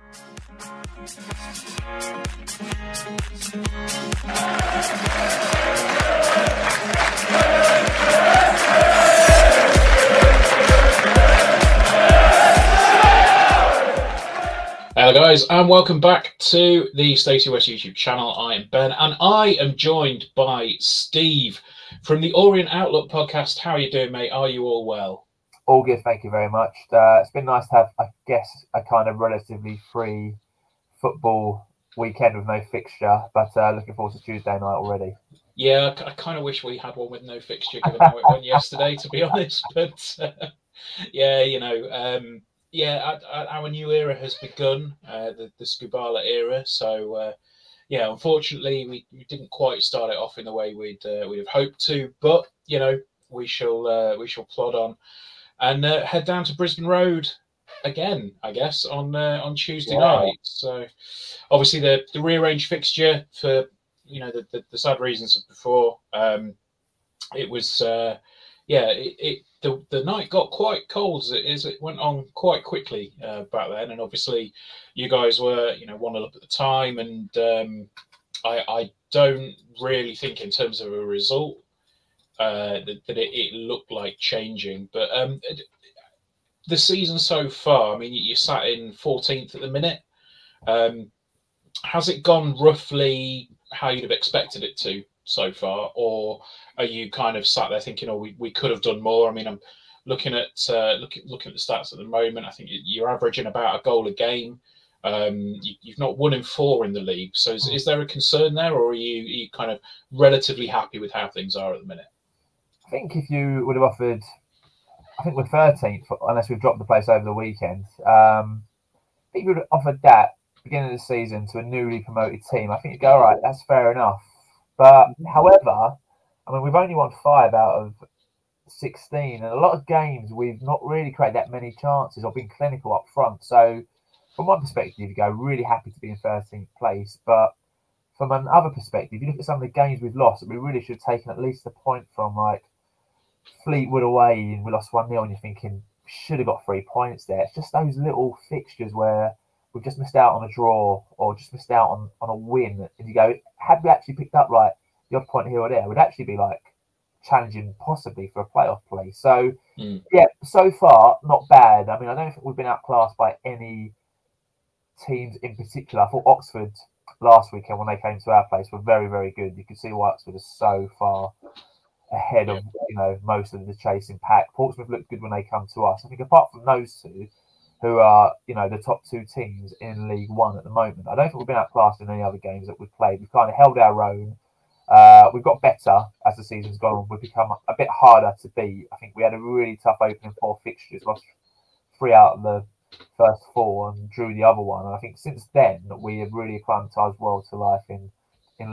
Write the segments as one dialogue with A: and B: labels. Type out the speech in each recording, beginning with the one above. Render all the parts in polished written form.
A: Hello guys, and welcome back to the Stacey West YouTube channel. I am Ben, and I am joined by Steve from the Orient Outlook podcast. How are you doing, mate? Are you all well?
B: All good, thank you very much. It's been nice to have, I guess, a kind of relatively free football weekend with no fixture, but looking forward to Tuesday night already.
A: Yeah, I kind of wish we had one with no fixture, given how it went yesterday, to be honest. But yeah, you know, yeah, our new era has begun, the Skubala era. So yeah, unfortunately, we didn't quite start it off in the way we'd have hoped to, but you know, we shall plod on and head down to Brisbane Road again, I guess, on Tuesday night. So obviously the rearranged fixture for, you know, the sad reasons of before. It was the night got quite cold as it went on quite quickly back then, and obviously you guys were, you know, 1-0 up at the time, and I don't really think in terms of a result that it looked like changing, but the season so far, I mean, you sat in 14th at the minute. Has it gone roughly how you'd have expected it to so far, or are you kind of sat there thinking, oh, we could have done more? I mean, I'm looking at looking at the stats at the moment. I think you're averaging about a goal a game. You've not won in 4 in the league. So is there a concern there, or are you kind of relatively happy with how things are at the minute?
B: I think if you would have offered, I think we're 13th, unless we've dropped the place over the weekend. I think you would have offered that beginning of the season to a newly promoted team. I think you'd go, all right, that's fair enough. But however, I mean, we've only won 5 out of 16, and a lot of games we've not really created that many chances or been clinical up front. So from one perspective, you go, really happy to be in 13th place. But from another perspective, you look at some of the games we've lost that we really should have taken at least a point from, like Fleetwood away, and we lost 1-0, and you're thinking, should have got 3 points there. It's just those little fixtures where we've just missed out on a draw or just missed out on a win. And you go, had we actually picked up like the odd point here or there, we'd actually be like challenging possibly for a playoff place. So yeah, so far not bad. I mean, I don't think we've been outclassed by any teams in particular. I thought Oxford last weekend when they came to our place were very, very good. You can see why Oxford is so far ahead of, you know, most of the chasing pack. Portsmouth looked good when they come to us. I think apart from those two, who are, you know, the top 2 teams in League One at the moment, I don't think we've been outclassed in any other games that we've played. We've kind of held our own. We've got better as the season's gone on. We've become a bit harder to beat. I think we had a really tough opening 4 fixtures, lost 3 out of the first 4 and drew the other one. And I think since then we have really acclimatised well to life in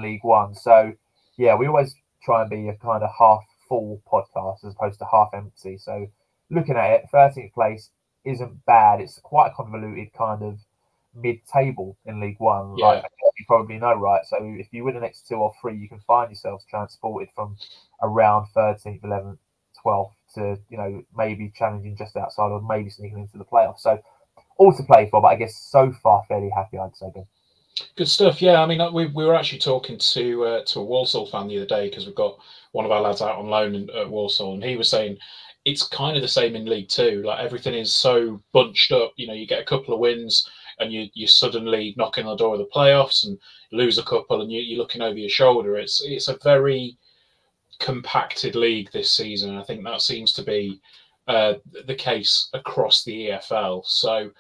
B: League One. So yeah, we always try and be a kind of half full podcast as opposed to half empty. So looking at it, 13th place isn't bad. It's quite a convoluted kind of mid-table in League One.
A: Yeah.
B: Like you probably know, right? So if you win the next 2 or 3, you can find yourselves transported from around 13th, 11th, 12th to, you know, maybe challenging just outside or maybe sneaking into the playoffs. So all to play for, but I guess so far fairly happy, I'd say.
A: Good stuff. Yeah, I mean, we were actually talking to a Walsall fan the other day, because we've got one of our lads out on loan at Walsall, and he was saying it's kind of the same in League Two. Like, everything is so bunched up. You know, you get a couple of wins and you suddenly knock on the door of the playoffs and lose a couple, and you're looking over your shoulder. It's a very compacted league this season, and I think that seems to be the case across the EFL. So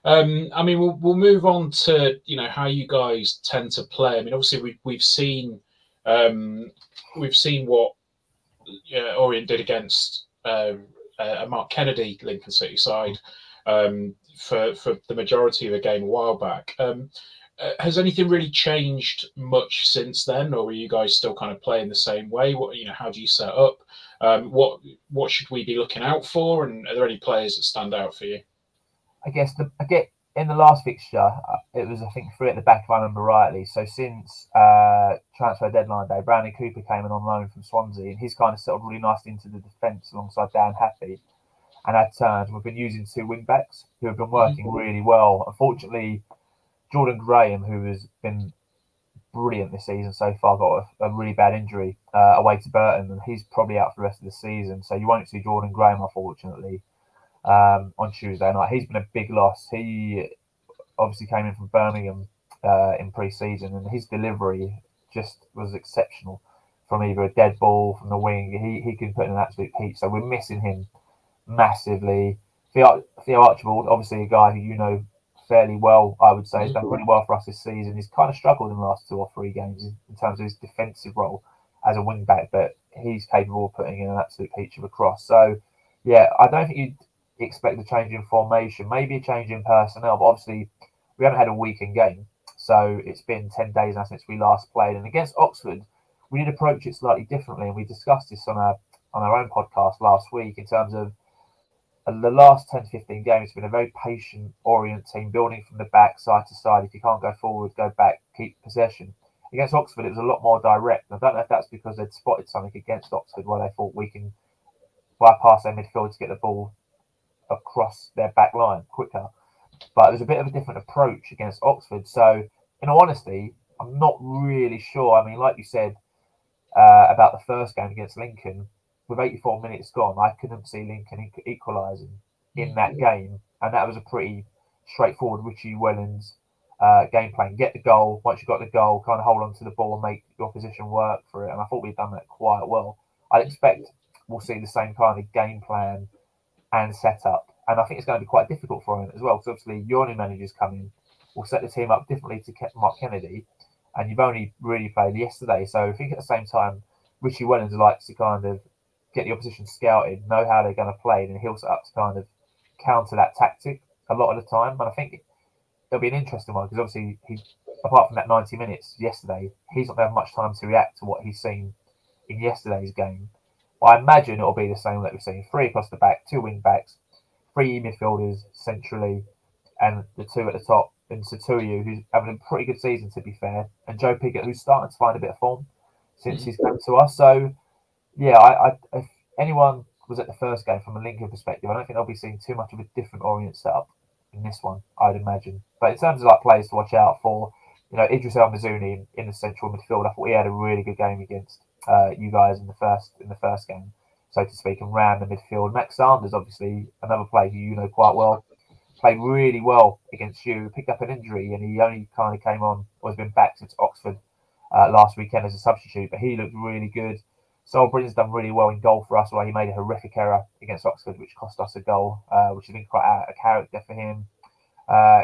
A: I mean, we'll move on to, you know, how you guys tend to play. I mean, obviously we've seen what Orient did against a Mark Kennedy Lincoln City side for the majority of a game a while back. Has anything really changed much since then, or are you guys still kind of playing the same way? What, you know, how do you set up? What should we be looking out for, and are there any players that stand out for you?
B: I guess in the last fixture, it was, I think, 3 at the back if I remember rightly. So since transfer deadline day, Brandon Cooper came in on loan from Swansea, and he's kind of settled really nicely into the defence alongside Dan Happy. And had turned, we've been using 2 wing backs who have been working really well. Unfortunately, Jordan Graham, who has been brilliant this season so far, got a really bad injury away to Burton, and he's probably out for the rest of the season. So you won't see Jordan Graham, unfortunately, on Tuesday night. He's been a big loss. He obviously came in from Birmingham in pre-season, and his delivery just was exceptional from either a dead ball from the wing. He can put in an absolute peach. So we're missing him massively. Theo Archibald, obviously a guy who you know fairly well, I would say, has done really well for us this season. He's kind of struggled in the last 2 or 3 games in terms of his defensive role as a wing back, but he's capable of putting in an absolute peach of a cross. So, yeah, I don't think you'd expect a change in formation, maybe a change in personnel, but obviously we haven't had a weekend game, so it's been 10 days now since we last played. And against Oxford, we did approach it slightly differently, and we discussed this on our own podcast last week in terms of the last 10 to 15 games. It's been a very patient Orient team, building from the back, side to side. If you can't go forward, go back, keep possession. Against Oxford, it was a lot more direct. I don't know if that's because they'd spotted something against Oxford where they thought we can bypass their midfield to get the ball across their back line quicker. But there's a bit of a different approach against Oxford. So, in all honesty, I'm not really sure. I mean, like you said about the first game against Lincoln, with 84 minutes gone, I couldn't see Lincoln equalising in that game. And that was a pretty straightforward Richie Wellens game plan. Get the goal. Once you've got the goal, kind of hold on to the ball and make your opposition work for it. And I thought we'd done that quite well. I'd expect we'll see the same kind of game plan and setup. And I think it's going to be quite difficult for him as well, because obviously your new managers come in, will set the team up differently to Mark Kennedy. And you've only really played yesterday. So I think at the same time, Richie Wellens likes to kind of get the opposition scouted, know how they're going to play, and he'll set up to kind of counter that tactic a lot of the time. And I think it'll be an interesting one, because obviously, apart from that 90 minutes yesterday, he's not going to have much time to react to what he's seen in yesterday's game. But I imagine it'll be the same that we've seen: 3 across the back, 2 wing backs, 3 midfielders centrally, and the 2 at the top. And Satuyu, who's having a pretty good season, to be fair, and Joe Piggott, who's starting to find a bit of form since he's come to us. So, yeah, if anyone was at the first game from a Lincoln perspective, I don't think they'll be seeing too much of a different Orient setup in this one, I'd imagine. But in terms of like players to watch out for, you know, Idris El Mazouni in the central midfield, I thought he had a really good game against you guys in the first game, so to speak, and ran the midfield. Max Sanders, obviously, another player who you know quite well, played really well against you, picked up an injury, and he only kind of came on, or has been back since Oxford last weekend as a substitute, but he looked really good. Sol Britain's done really well in goal for us, where he made a horrific error against Oxford, which cost us a goal, which has been quite out of character for him.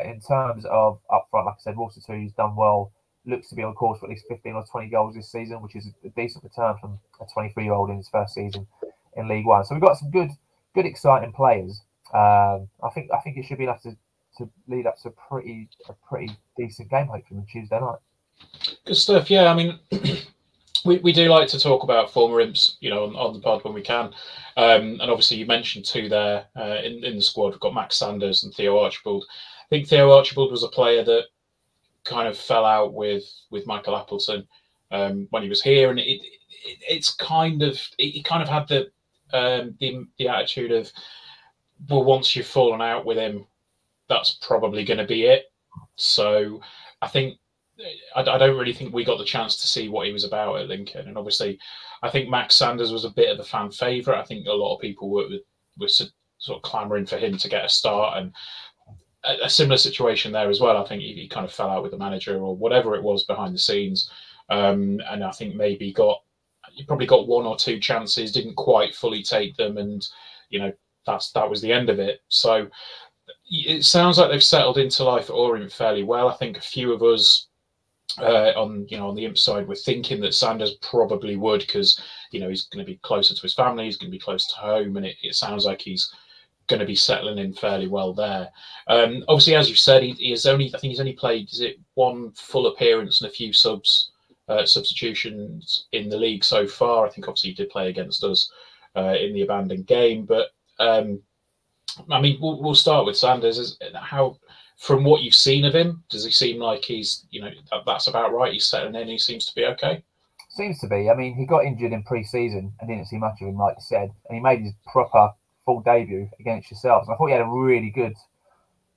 B: In terms of up front, like I said, Walter too, he's done well. Looks to be on course for at least 15 or 20 goals this season, which is a decent return from a 23-year-old in his first season in League One. So we've got some good, exciting players. I think it should be enough to lead up to a pretty decent game, hopefully, on Tuesday night.
A: Good stuff. Yeah, I mean, we do like to talk about former imps, you know, on the pod when we can. And obviously, you mentioned 2 there in the squad. We've got Max Sanders and Theo Archibald. I think Theo Archibald was a player that kind of fell out with Michael Appleton when he was here, and it's kind of had the attitude of, well, once you've fallen out with him, that's probably going to be it. So I think I don't really think we got the chance to see what he was about at Lincoln. And obviously, I think Max Sanders was a bit of a fan favourite. I think a lot of people were sort of clamouring for him to get a start, and a similar situation there as well. I think he kind of fell out with the manager or whatever it was behind the scenes, and I think maybe he probably got 1 or 2 chances, didn't quite fully take them, and you know that was the end of it. So it sounds like they've settled into life at Orient fairly well. I think a few of us on the imp side were thinking that Sanders probably would, because he's going to be closer to his family, he's going to be close to home, and it sounds like he's going to be settling in fairly well there. Obviously, as you said, he's only played 1 full appearance and a few substitutions in the league so far. I think obviously he did play against us in the abandoned game, but I mean, we'll start with Sanders. How, from what you've seen of him, does he seem like he's, that's about right? He's settling in. He seems to be okay.
B: Seems to be. I mean, he got injured in pre-season and didn't see much of him, like you said, and he made his proper full debut against yourselves. And I thought he had a really good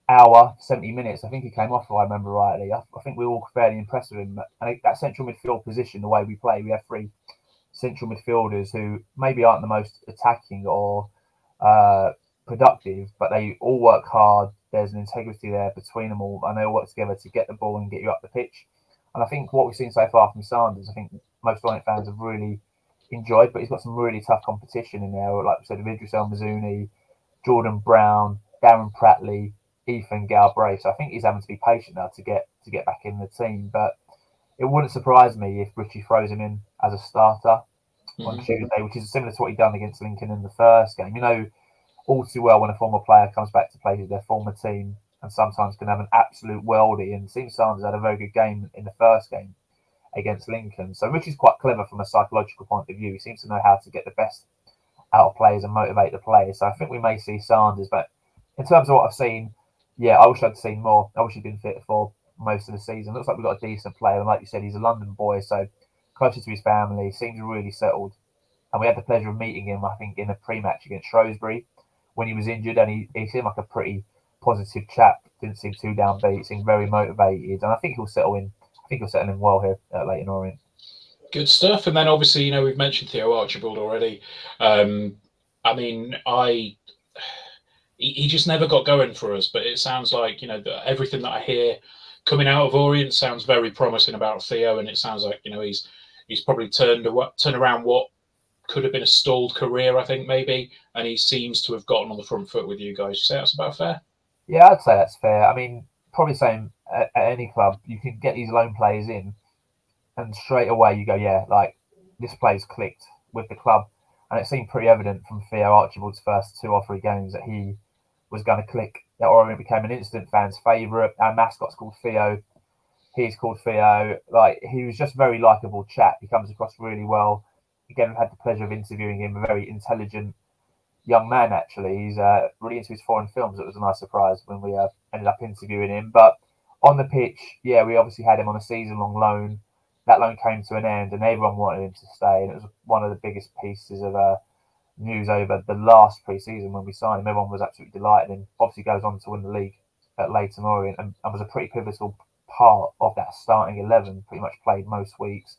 B: hour, 70 minutes, I think he came off, if I remember rightly. I think we were all fairly impressed with him. And that central midfield position, the way we play, we have three central midfielders who maybe aren't the most attacking or productive, but they all work hard. There's an integrity there between them all, and they all work together to get the ball and get you up the pitch. And I think what we've seen so far from Sanders, I think most Orient fans have really enjoyed, but he's got some really tough competition in there. Like we said, Idris El Mazouni, Jordan Brown, Darren Pratley, Ethan Galbraith. So I think he's having to be patient now to get back in the team. But it wouldn't surprise me if Richie throws him in as a starter on Tuesday, which is similar to what he done against Lincoln in the first game. You know all too well when a former player comes back to play with their former team and sometimes can have an absolute worldie. And it seems Sanders had a very good game in the first game against Lincoln. So Richie's quite clever from a psychological point of view. He seems to know how to get the best out of players and motivate the players. So I think we may see Sanders. But in terms of what I've seen, yeah, I wish I'd seen more. I wish he'd been fit for most of the season. Looks like we've got a decent player. And like you said, he's a London boy, so closer to his family, seems really settled. And we had the pleasure of meeting him, I think, in a pre-match against Shrewsbury when he was injured. And he seemed like a pretty positive chap. Didn't seem too downbeat. Seemed very motivated. And I think he'll settle in. I think he'll settle in well here at Leyton Orient.
A: Good stuff. And then obviously, we've mentioned Theo Archibald already. I mean, he just never got going for us. But it sounds like everything that I hear coming out of Orient sounds very promising about Theo, and it sounds like he's probably turned around what could have been a stalled career, I think maybe, and he seems to have gotten on the front foot with you guys. You say that's about fair?
B: Yeah, I'd say that's fair. I mean, probably same at any club. You can get these loan players in, and straight away you go, yeah, like this player's clicked with the club, and it seemed pretty evident from Theo Archibald's first 2 or 3 games that he was going to click. That Orient became an instant fans' favourite. Our mascot's called Theo. He's called Theo. Like, he was just a very likeable chap. He comes across really well. Again, I've had the pleasure of interviewing him. A very intelligent young man, actually. He's really into his foreign films. It was a nice surprise when we ended up interviewing him. But on the pitch, yeah, we obviously had him on a season-long loan. That loan came to an end, and everyone wanted him to stay. And it was one of the biggest pieces of news over the last pre-season when we signed him. Everyone was absolutely delighted, and obviously goes on to win the league at Leyton Orient, and was a pretty pivotal part of that starting 11. Pretty much played most weeks,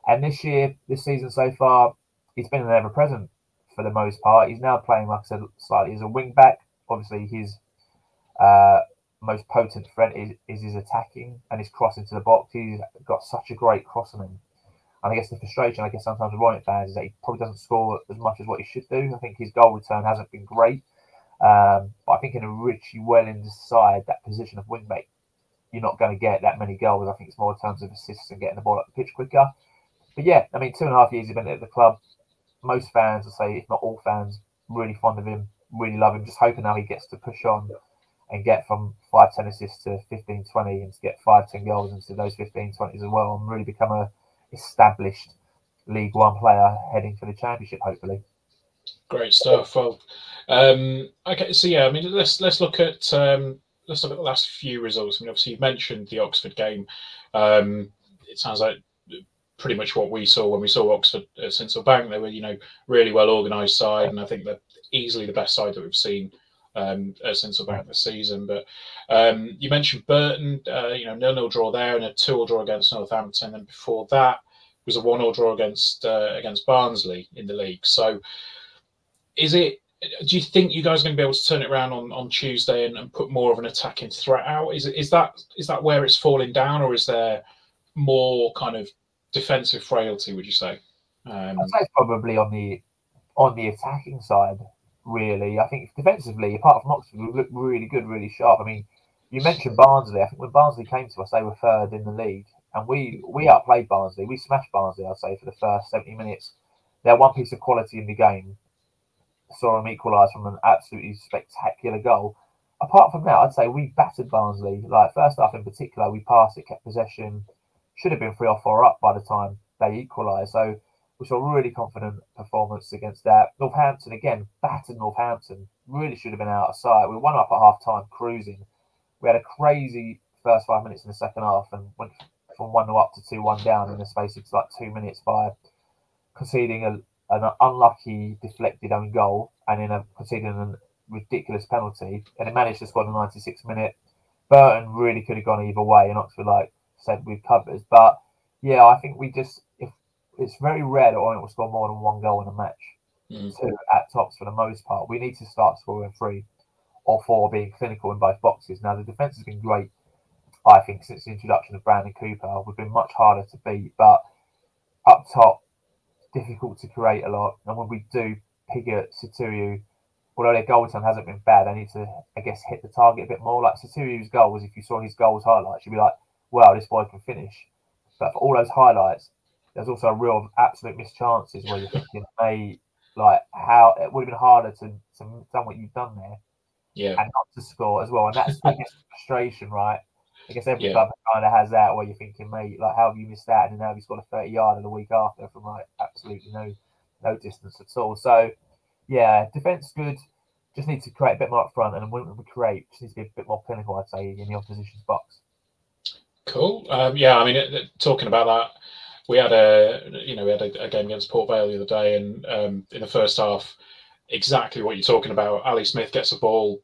B: and this season so far, he's been an ever-present for the most part. He's now playing, like I said, slightly as a wing back. Obviously, his most potent threat is his attacking and his crossing to the box. He's got such a great cross on him. And I guess the frustration, sometimes with Orient fans is that he probably doesn't score as much as what he should do. I think his goal return hasn't been great. But I think in a Richie Wellens side, that position of wingback, you're not going to get that many goals. I think it's more in terms of assists and getting the ball up the pitch quicker. But yeah, I mean, 2.5 years he's been at the club. Most fans, I'd say, if not all fans, really fond of him, really love him. Just hoping now he gets to push on and get from 5-10 assists to 15-20 and to get 5-10 goals into those 15-20s as well, and really become a established League One player heading for the Championship, hopefully.
A: Great stuff. Well, okay, so yeah, I mean, let's look at the last few results. I mean, obviously you mentioned the Oxford game. It sounds like pretty much what we saw when we saw Oxford at Sincil Bank. They were, really well organised side, and I think they're easily the best side that we've seen at Sincil Bank this season. But you mentioned Burton, 0-0 draw there, and a 2-2 draw against Northampton, and before that was a 1-1 draw against Barnsley in the league. So, do you think you guys are going to be able to turn it around on Tuesday and put more of an attacking threat out? Is that where it's falling down, or is there more kind of defensive frailty, would you say?
B: I'd say it's probably on the attacking side, really. I think defensively, apart from Oxford, we look really good, really sharp. I mean, you mentioned Barnsley. I think when Barnsley came to us, they were third in the league, and we outplayed Barnsley. We smashed Barnsley, I'd say, for the first 70 minutes. They had one piece of quality in the game. Saw them equalise from an absolutely spectacular goal. Apart from that, I'd say we battered Barnsley. Like, first half in particular, we passed it, kept possession. Should have been 3 or 4 up by the time they equalised. So we saw a really confident performance against that. Northampton, again, battered Northampton. Really should have been out of sight. We won up at half-time, cruising. We had a crazy first 5 minutes in the second half and went from 1-0 up to 2-1 down in the space of like 2 minutes by conceding an unlucky deflected own goal and then conceding ridiculous penalty, and it managed to score in the 96th minute. Burton really could have gone either way, and Oxford, like said, with covers. But yeah, I think if it's very rare that Orient will score more than one goal in a match. Two at tops for the most part. We need to start scoring 3 or 4, being clinical in both boxes. Now the defence has been great, I think, since the introduction of Brandon Cooper. We've been much harder to beat, but up top, difficult to create a lot. And when we do, Pigott, Sotiriou, although their goal time hasn't been bad, they need to, I guess, hit the target a bit more. Like Sotiriou's goals, if you saw his goals highlights, you'd be like, wow, this boy can finish. But for all those highlights, there's also a real absolute missed chances where you're thinking, hey, like how it would have been harder to done what you've done there, and not to score as well. And that's, I guess, frustration, right? I guess every club kind of has that where you're thinking, mate, like how have you missed that? And now he's got a 30-yarder the week after from like absolutely no distance at all. So yeah, defence good. Just need to create a bit more up front, and when we create, just needs to be a bit more clinical, I'd say, in the opposition's box.
A: Cool. Yeah, I mean, talking about that, we had a game against Port Vale the other day, and in the first half, exactly what you're talking about. Ali Smith gets a ball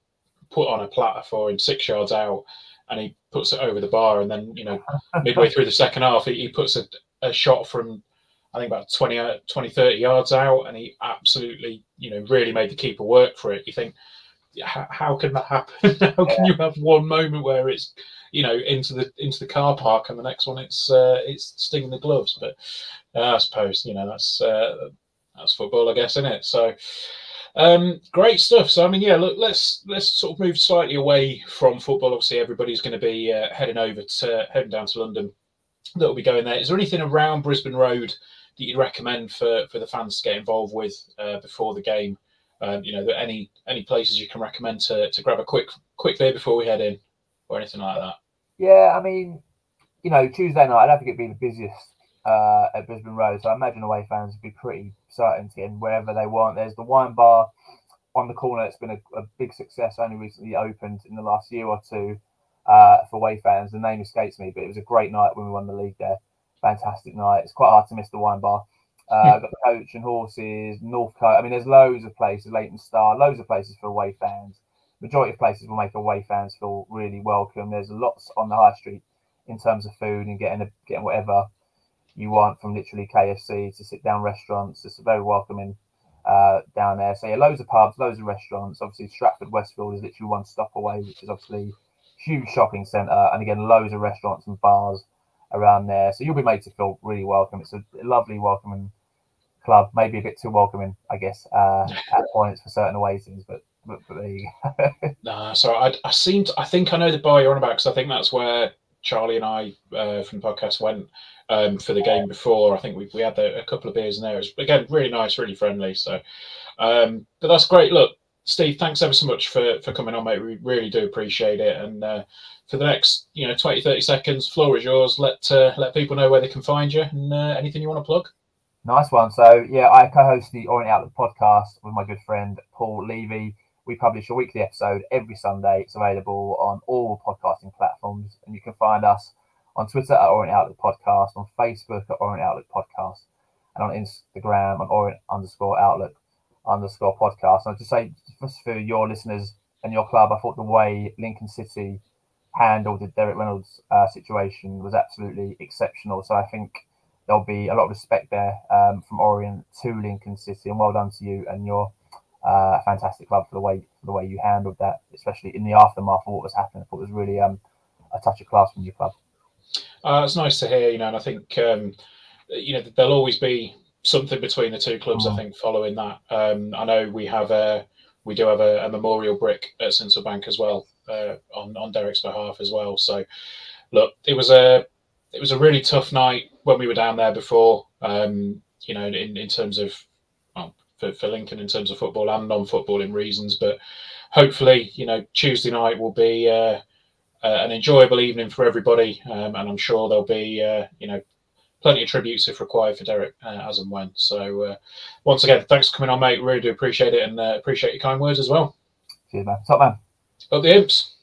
A: put on a platter for him 6 yards out, and he puts it over the bar. And then, midway through the second half, he puts a shot from, I think, about 20, 30 yards out, and he absolutely, really made the keeper work for it. You think, how can that happen? How can you have one moment where it's, into the car park, and the next one it's stinging the gloves? But I suppose, that's football, I guess, isn't it? So great stuff. So I mean, yeah, look, let's sort of move slightly away from football. Obviously, everybody's going to be heading down to London. That'll be going there. Is there anything around Brisbane Road that you'd recommend for the fans to get involved with before the game? Any places you can recommend to grab a quick beer before we head in, or anything like that?
B: Yeah, I mean, Tuesday night, I don't think it'd be the busiest at Brisbane Road, so I imagine away fans would be pretty certain to get in wherever they want. There's the wine bar on the corner. It's been a big success, only recently opened in the last year or two for away fans. The name escapes me, but it was a great night when we won the league there. Fantastic night. It's quite hard to miss the wine bar. Got the Coach and Horses, Northcote. I mean, there's loads of places, Leyton Star, loads of places for away fans. Majority of places will make away fans feel really welcome. There's lots on the high street in terms of food and getting whatever you want, from literally KFC to sit down restaurants. It's very welcoming down there. So yeah, loads of pubs, loads of restaurants. Obviously, Stratford Westfield is literally one stop away, which is obviously a huge shopping centre, and again, loads of restaurants and bars around there. So you'll be made to feel really welcome. It's a lovely, welcoming club. Maybe a bit too welcoming, I guess, at points for certain away teams, but there you go.
A: Nah, so I think I know the bar you're on about, because I think that's where Charlie and I from the podcast went for the game before. I think we had a couple of beers in there. It was, again, really nice, really friendly. So, but that's great. Look, Steve, thanks ever so much for coming on, mate. We really do appreciate it. And for the next 20, 30 seconds, floor is yours. Let people know where they can find you, and anything you want to plug.
B: Nice one. So yeah, I co-host the Orient Outlook podcast with my good friend Paul Levy. We publish a weekly episode every Sunday. It's available on all podcasting platforms, and you can find us on Twitter at Orient Outlook Podcast, on Facebook at Orient Outlook Podcast, and on Instagram on Orient_Outlook_podcast. And I'd just say, just for your listeners and your club, I thought the way Lincoln City handled the Derek Reynolds situation was absolutely exceptional. So I think there'll be a lot of respect there from Orient to Lincoln City, and well done to you and your fantastic club for the way you handled that, especially in the aftermath of what was happening. I thought it was really a touch of class from your club.
A: It's nice to hear, and I think there'll always be something between the two clubs. I think following that, I know we do have a memorial brick at Central Bank as well on Derek's behalf as well. So look, it was a really tough night when we were down there before. In terms of, for Lincoln, in terms of football and non-footballing reasons, but hopefully, Tuesday night will be an enjoyable evening for everybody, and I'm sure there'll be plenty of tributes if required for Derek as and when. So once again, thanks for coming on, mate. Really do appreciate it, and appreciate your kind words as well.
B: Cheers, man. Top man.
A: Up the Imps.